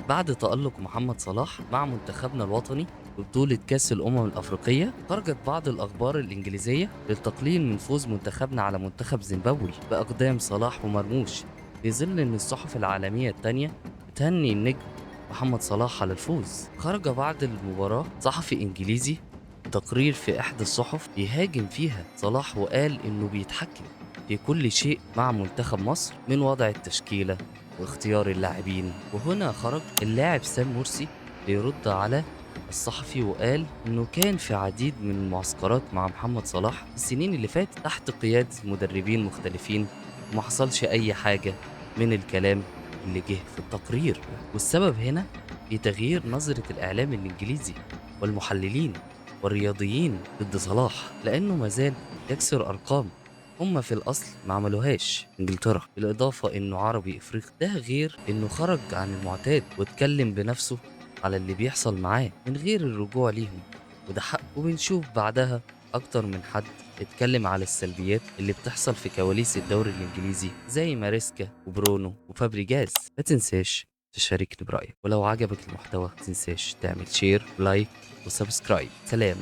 بعد تألق محمد صلاح مع منتخبنا الوطني في بطولة كأس الأمم الأفريقية، خرجت بعض الأخبار الإنجليزية للتقليل من فوز منتخبنا على منتخب زيمبابوي بأقدام صلاح ومرموش، في ظل إن الصحف العالمية التانية بتهني النجم محمد صلاح على الفوز. خرج بعد المباراة صحفي إنجليزي تقرير في إحدى الصحف يهاجم فيها صلاح، وقال إنه بيتحكم في كل شيء مع منتخب مصر، من وضع التشكيلة واختيار اللاعبين. وهنا خرج اللاعب سام مرسي ليرد على الصحفي، وقال انه كان في عديد من المعسكرات مع محمد صلاح في السنين اللي فاتت تحت قيادة مدربين مختلفين، وما حصلش اي حاجة من الكلام اللي جه في التقرير. والسبب هنا في تغيير نظرة الاعلام الانجليزي والمحللين والرياضيين ضد صلاح، لانه مازال يكسر ارقام هما في الأصل ما عملوهاش في إنجلترا. بالإضافة إنه عربي إفريقي، ده غير إنه خرج عن المعتاد واتكلم بنفسه على اللي بيحصل معاه من غير الرجوع ليهم، وده حق. وبنشوف بعدها أكتر من حد اتكلم على السلبيات اللي بتحصل في كواليس الدوري الإنجليزي، زي ماريسكا وبرونو وفابريجاز. ما تنساش تشاركني برأيك، ولو عجبك المحتوى ما تنساش تعمل شير ولايك وسبسكرايب. سلام.